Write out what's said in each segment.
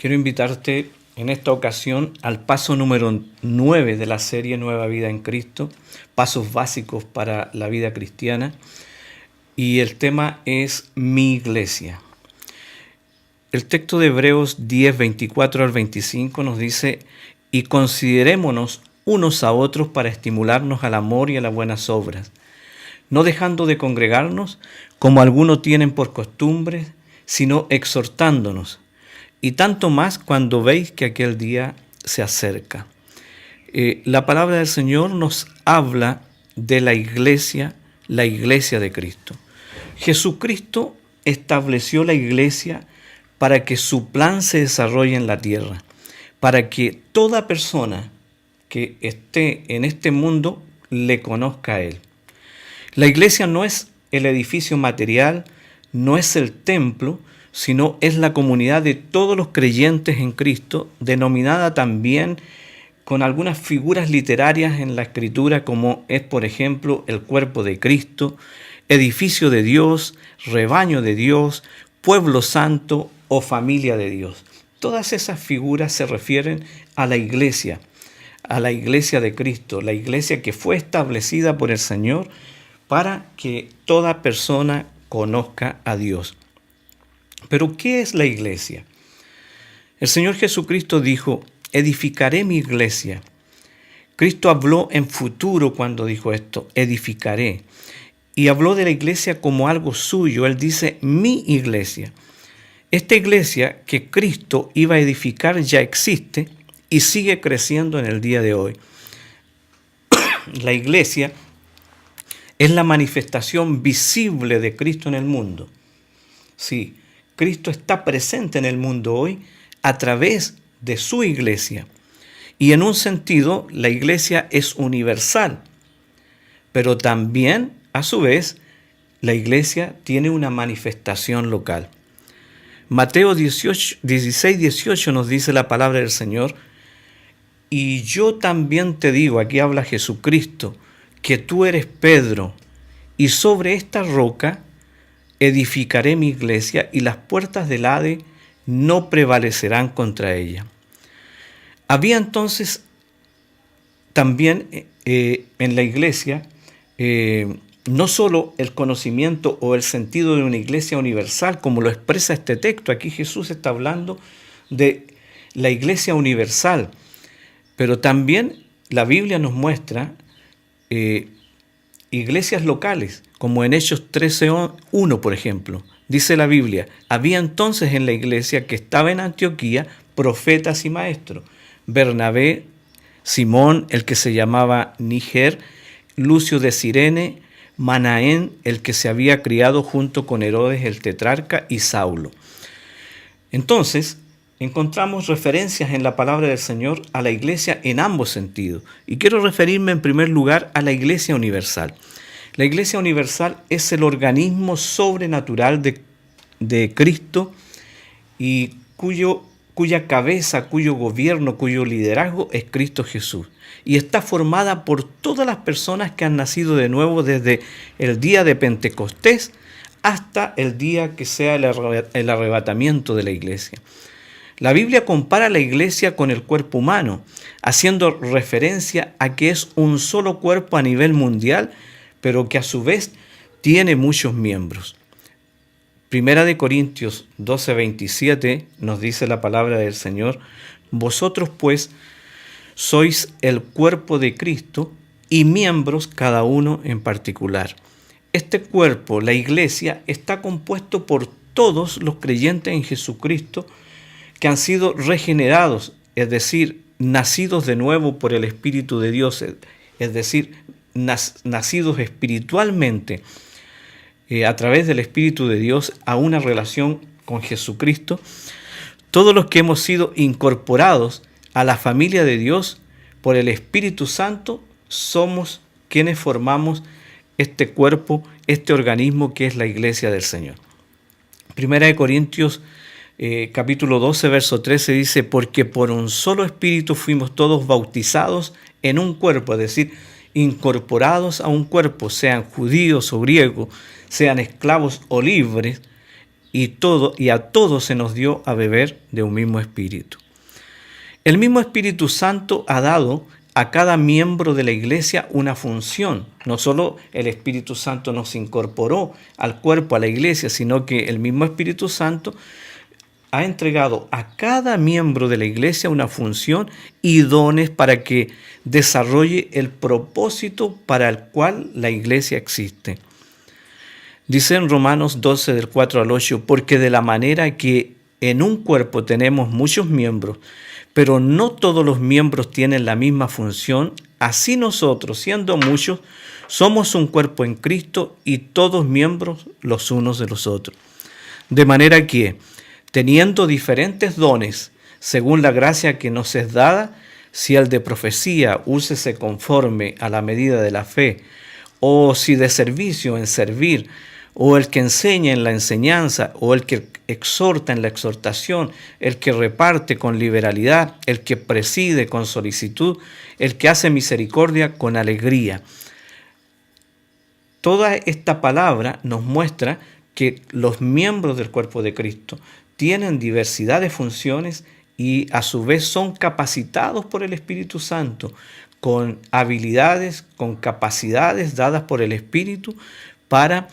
Quiero invitarte en esta ocasión al paso número 9 de la serie Nueva Vida en Cristo, pasos básicos para la vida cristiana, y el tema es mi iglesia. El texto de Hebreos 10, 24 al 25 nos dice: y considerémonos unos a otros para estimularnos al amor y a las buenas obras, no dejando de congregarnos como algunos tienen por costumbre, sino exhortándonos, y tanto más cuando veis que aquel día se acerca. La palabra del Señor nos habla de la iglesia de Cristo. Jesucristo estableció la iglesia para que su plan se desarrolle en la tierra, para que toda persona que esté en este mundo le conozca a Él. La iglesia no es el edificio material, no es el templo, sino es la comunidad de todos los creyentes en Cristo, denominada también con algunas figuras literarias en la Escritura, como es, por ejemplo, el cuerpo de Cristo, edificio de Dios, rebaño de Dios, pueblo santo o familia de Dios. Todas esas figuras se refieren a la iglesia de Cristo, la iglesia que fue establecida por el Señor para que toda persona conozca a Dios. Pero, ¿qué es la iglesia? El Señor Jesucristo dijo: edificaré mi iglesia. Cristo habló en futuro cuando dijo esto: edificaré. Y habló de la iglesia como algo suyo. Él dice: mi iglesia. Esta iglesia que Cristo iba a edificar ya existe y sigue creciendo en el día de hoy. La iglesia es la manifestación visible de Cristo en el mundo. Sí, Cristo está presente en el mundo hoy a través de su iglesia. Y en un sentido, la iglesia es universal, pero también, a su vez, la iglesia tiene una manifestación local. Mateo 16, 18 nos dice la palabra del Señor: y yo también te digo, aquí habla Jesucristo, que tú eres Pedro, y sobre esta roca edificaré mi iglesia, y las puertas del Hades no prevalecerán contra ella. Había entonces también en la iglesia no solo el conocimiento o el sentido de una iglesia universal, como lo expresa este texto. Aquí Jesús está hablando de la iglesia universal, pero también la Biblia nos muestra iglesias locales, como en Hechos 13:1, por ejemplo. Dice la Biblia: había entonces en la iglesia que estaba en Antioquía profetas y maestros: Bernabé, Simón, el que se llamaba Níger, Lucio de Cirene, Manaén, el que se había criado junto con Herodes el tetrarca, y Saulo. Entonces, encontramos referencias en la palabra del Señor a la iglesia en ambos sentidos. Y quiero referirme en primer lugar a la iglesia universal. La iglesia universal es el organismo sobrenatural de Cristo y cuya cabeza, cuyo gobierno, cuyo liderazgo es Cristo Jesús. Y está formada por todas las personas que han nacido de nuevo desde el día de Pentecostés hasta el día que sea el arrebatamiento de la iglesia. La Biblia compara la iglesia con el cuerpo humano, haciendo referencia a que es un solo cuerpo a nivel mundial, pero que a su vez tiene muchos miembros. Primera de Corintios 12:27 nos dice la palabra del Señor: vosotros pues sois el cuerpo de Cristo y miembros cada uno en particular. Este cuerpo, la iglesia, está compuesto por todos los creyentes en Jesucristo que han sido regenerados, es decir, nacidos de nuevo por el Espíritu de Dios, es decir, nacidos espiritualmente a través del Espíritu de Dios a una relación con Jesucristo. Todos los que hemos sido incorporados a la familia de Dios por el Espíritu Santo somos quienes formamos este cuerpo, este organismo que es la iglesia del Señor. Primera de Corintios capítulo 12, verso 13 dice: porque por un solo espíritu fuimos todos bautizados en un cuerpo, es decir, incorporados a un cuerpo, sean judíos o griegos, sean esclavos o libres, y a todos se nos dio a beber de un mismo espíritu. El mismo Espíritu Santo ha dado a cada miembro de la iglesia una función. No solo el Espíritu Santo nos incorporó al cuerpo, a la iglesia, sino que el mismo Espíritu Santo ha entregado a cada miembro de la iglesia una función y dones para que desarrolle el propósito para el cual la iglesia existe. Dice en Romanos 12, del 4 al 8, porque de la manera que en un cuerpo tenemos muchos miembros, pero no todos los miembros tienen la misma función, así nosotros, siendo muchos, somos un cuerpo en Cristo y todos miembros los unos de los otros. De manera que, teniendo diferentes dones, según la gracia que nos es dada, si el de profecía, úsese conforme a la medida de la fe, o si de servicio, en servir, o el que enseña en la enseñanza, o el que exhorta en la exhortación, el que reparte con liberalidad, el que preside con solicitud, el que hace misericordia con alegría. Toda esta palabra nos muestra que los miembros del cuerpo de Cristo tienen diversidad de funciones y a su vez son capacitados por el Espíritu Santo con habilidades, con capacidades dadas por el Espíritu para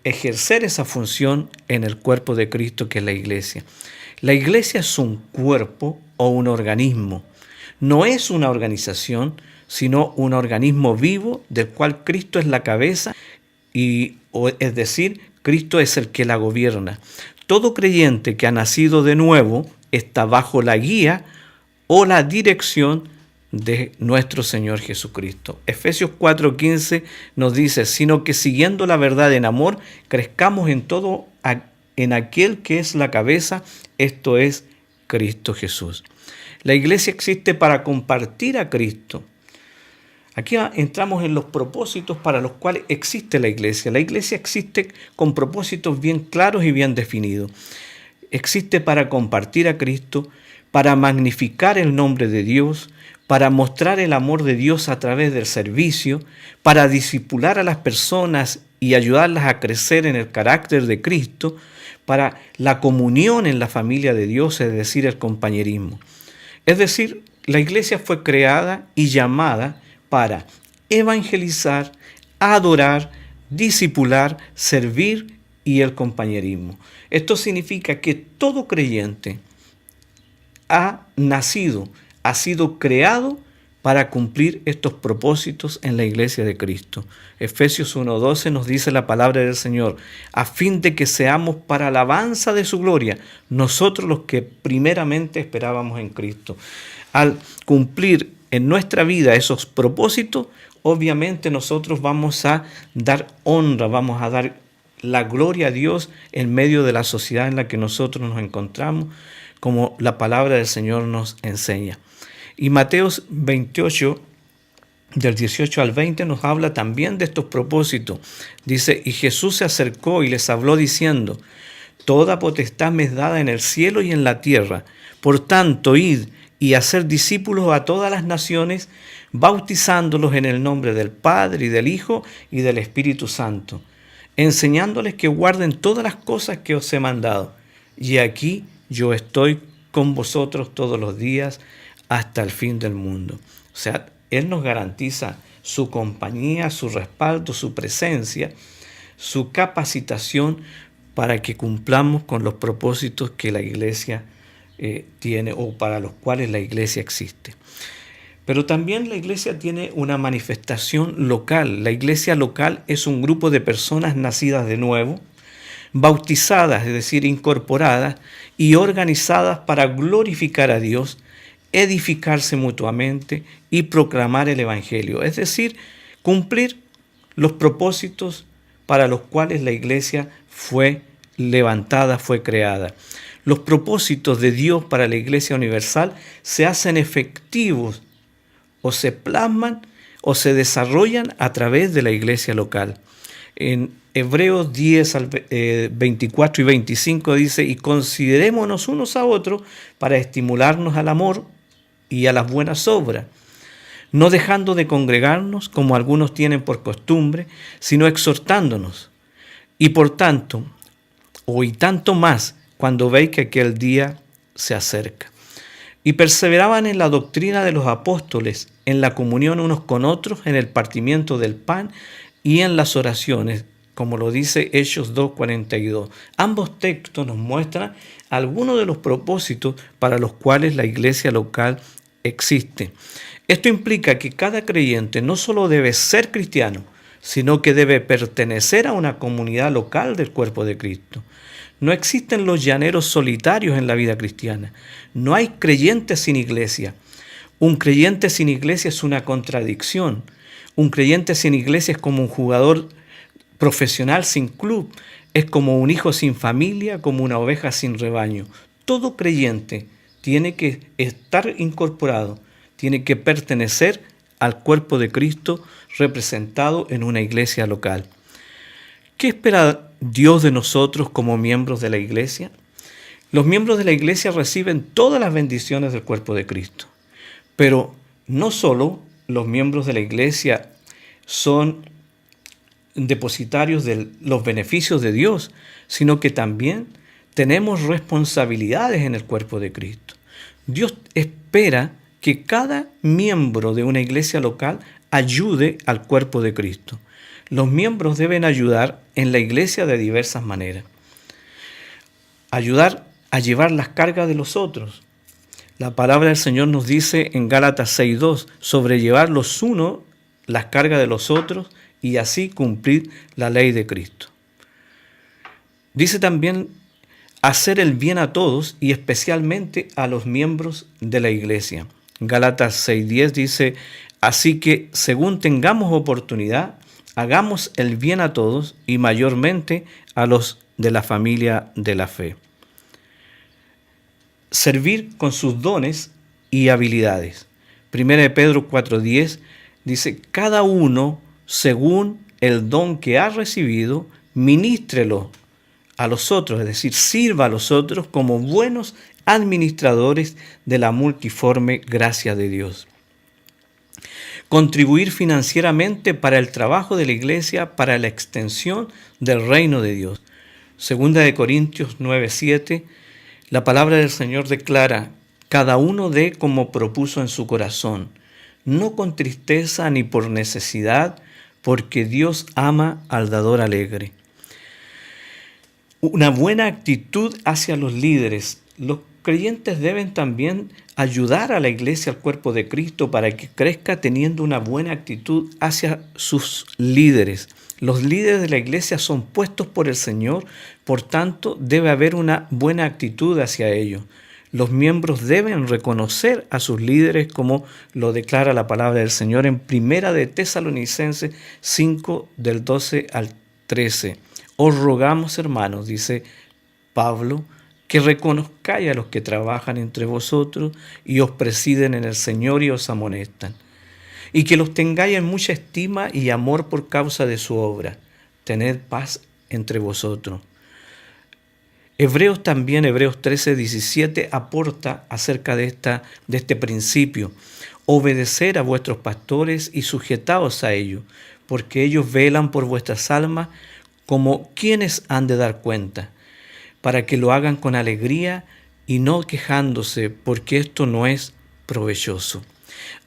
ejercer esa función en el cuerpo de Cristo que es la iglesia. La iglesia es un cuerpo o un organismo. No es una organización, sino un organismo vivo del cual Cristo es la cabeza es decir, Cristo es el que la gobierna. Todo creyente que ha nacido de nuevo está bajo la guía o la dirección de nuestro Señor Jesucristo. Efesios 4:15 nos dice, sino que siguiendo la verdad en amor, crezcamos en todo en aquel que es la cabeza, esto es Cristo Jesús. La iglesia existe para compartir a Cristo. Aquí entramos en los propósitos para los cuales existe la iglesia. La iglesia existe con propósitos bien claros y bien definidos. Existe para compartir a Cristo, para magnificar el nombre de Dios, para mostrar el amor de Dios a través del servicio, para discipular a las personas y ayudarlas a crecer en el carácter de Cristo, para la comunión en la familia de Dios, es decir, el compañerismo. Es decir, la iglesia fue creada y llamada para evangelizar, adorar, discipular, servir y el compañerismo. Esto significa que todo creyente ha sido creado para cumplir estos propósitos en la iglesia de Cristo. Efesios 1:12 nos dice la palabra del Señor, a fin de que seamos para alabanza de su gloria, nosotros los que primeramente esperábamos en Cristo. Al cumplir en nuestra vida esos propósitos, obviamente nosotros vamos a dar honra, vamos a dar la gloria a Dios en medio de la sociedad en la que nosotros nos encontramos, como la palabra del Señor nos enseña. Y Mateo 28, del 18 al 20, nos habla también de estos propósitos. Dice, y Jesús se acercó y les habló diciendo, toda potestad me es dada en el cielo y en la tierra. Por tanto, id y hacer discípulos a todas las naciones, bautizándolos en el nombre del Padre y del Hijo y del Espíritu Santo, enseñándoles que guarden todas las cosas que os he mandado. Y aquí yo estoy con vosotros todos los días hasta el fin del mundo. O sea, Él nos garantiza su compañía, su respaldo, su presencia, su capacitación para que cumplamos con los propósitos que la iglesia tiene o para los cuales la iglesia existe. Pero también la iglesia tiene una manifestación local. La iglesia local es un grupo de personas nacidas de nuevo, bautizadas, es decir, incorporadas y organizadas para glorificar a Dios, edificarse mutuamente y proclamar el Evangelio, es decir, cumplir los propósitos para los cuales la iglesia fue levantada, fue creada. Los propósitos de Dios para la iglesia universal se hacen efectivos o se plasman o se desarrollan a través de la iglesia local. En Hebreos 10, 24 y 25 dice, y considerémonos unos a otros para estimularnos al amor y a las buenas obras, no dejando de congregarnos como algunos tienen por costumbre, sino exhortándonos. Y por tanto, o y tanto más cuando veis que aquel día se acerca. Y perseveraban en la doctrina de los apóstoles, en la comunión unos con otros, en el partimiento del pan y en las oraciones, como lo dice Hechos 2:42. Ambos textos nos muestran algunos de los propósitos para los cuales la iglesia local existe. Esto implica que cada creyente no solo debe ser cristiano, sino que debe pertenecer a una comunidad local del cuerpo de Cristo. No existen los llaneros solitarios en la vida cristiana. No hay creyentes sin iglesia. Un creyente sin iglesia es una contradicción. Un creyente sin iglesia es como un jugador profesional sin club. Es como un hijo sin familia, como una oveja sin rebaño. Todo creyente tiene que estar incorporado, tiene que pertenecer al cuerpo de Cristo representado en una iglesia local. ¿Qué espera Dios de nosotros como miembros de la iglesia? Los miembros de la iglesia reciben todas las bendiciones del cuerpo de Cristo. Pero no solo los miembros de la iglesia son depositarios de los beneficios de Dios, sino que también tenemos responsabilidades en el cuerpo de Cristo. Dios espera que cada miembro de una iglesia local ayude al cuerpo de Cristo. Los miembros deben ayudar en la iglesia de diversas maneras. Ayudar a llevar las cargas de los otros. La palabra del Señor nos dice en Gálatas 6:2, sobrellevar los unos las cargas de los otros y así cumplir la ley de Cristo. Dice también hacer el bien a todos y especialmente a los miembros de la iglesia. Gálatas 6:10 dice, así que según tengamos oportunidad, hagamos el bien a todos y mayormente a los de la familia de la fe. Servir con sus dones y habilidades. 1 Pedro 4:10 dice, cada uno según el don que ha recibido, ministrelo a los otros, es decir, sirva a los otros como buenos administradores de la multiforme gracia de Dios. Contribuir financieramente para el trabajo de la iglesia, para la extensión del reino de Dios. 2 Corintios 9:7, la palabra del Señor declara, cada uno dé como propuso en su corazón, no con tristeza ni por necesidad, porque Dios ama al dador alegre. Una buena actitud hacia los líderes. Los creyentes deben también ayudar a la iglesia, al cuerpo de Cristo, para que crezca teniendo una buena actitud hacia sus líderes. Los líderes de la iglesia son puestos por el Señor, por tanto, debe haber una buena actitud hacia ellos. Los miembros deben reconocer a sus líderes como lo declara la palabra del Señor en 1 de Tesalonicenses 5, del 12 al 13. Os rogamos, hermanos, dice Pablo, que reconozcáis a los que trabajan entre vosotros y os presiden en el Señor y os amonestan, y que los tengáis en mucha estima y amor por causa de su obra. Tened paz entre vosotros. Hebreos 13:17 aporta acerca de este principio. Obedecer a vuestros pastores y sujetaos a ellos, porque ellos velan por vuestras almas como quienes han de dar cuenta, para que lo hagan con alegría y no quejándose, porque esto no es provechoso.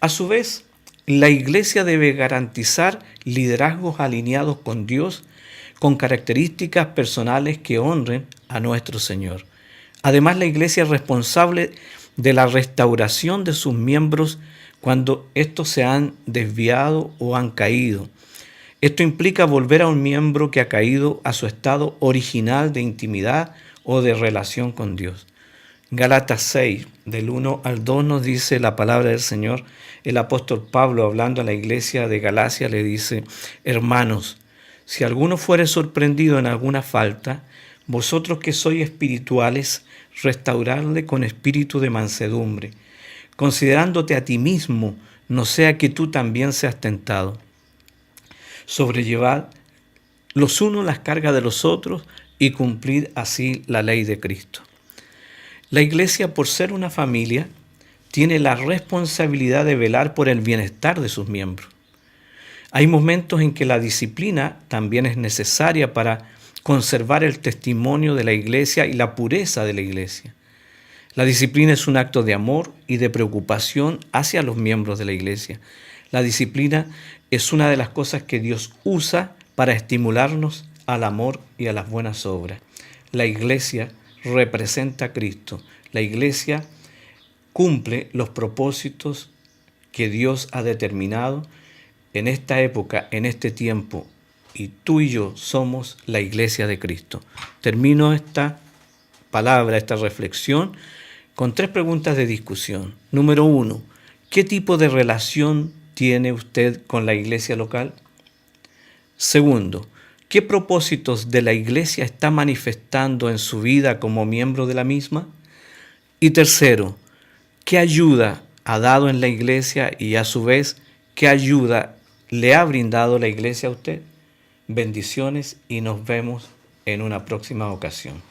A su vez, la iglesia debe garantizar liderazgos alineados con Dios, con características personales que honren a nuestro Señor. Además, la iglesia es responsable de la restauración de sus miembros cuando estos se han desviado o han caído. Esto implica volver a un miembro que ha caído a su estado original de intimidad o de relación con Dios. Gálatas 6, del 1 al 2 nos dice la palabra del Señor. El apóstol Pablo, hablando a la iglesia de Galacia, le dice, hermanos, si alguno fuere sorprendido en alguna falta, vosotros que sois espirituales, restauradle con espíritu de mansedumbre, considerándote a ti mismo, no sea que tú también seas tentado. Sobrellevad los unos las cargas de los otros y cumplid así la ley de Cristo. La iglesia, por ser una familia, tiene la responsabilidad de velar por el bienestar de sus miembros. Hay momentos en que la disciplina también es necesaria para conservar el testimonio de la iglesia y la pureza de la iglesia. La disciplina es un acto de amor y de preocupación hacia los miembros de la iglesia. La disciplina es una de las cosas que Dios usa para estimularnos al amor y a las buenas obras. La iglesia representa a Cristo. La iglesia cumple los propósitos que Dios ha determinado en esta época, en este tiempo, y tú y yo somos la iglesia de Cristo. Termino esta palabra, esta reflexión, con 3 preguntas de discusión. Número 1, ¿qué tipo de relación tiene usted con la iglesia local? Segundo, ¿qué propósitos de la iglesia está manifestando en su vida como miembro de la misma? Y tercero, ¿qué ayuda ha dado en la iglesia y a su vez, qué ayuda le ha brindado la iglesia a usted? Bendiciones y nos vemos en una próxima ocasión.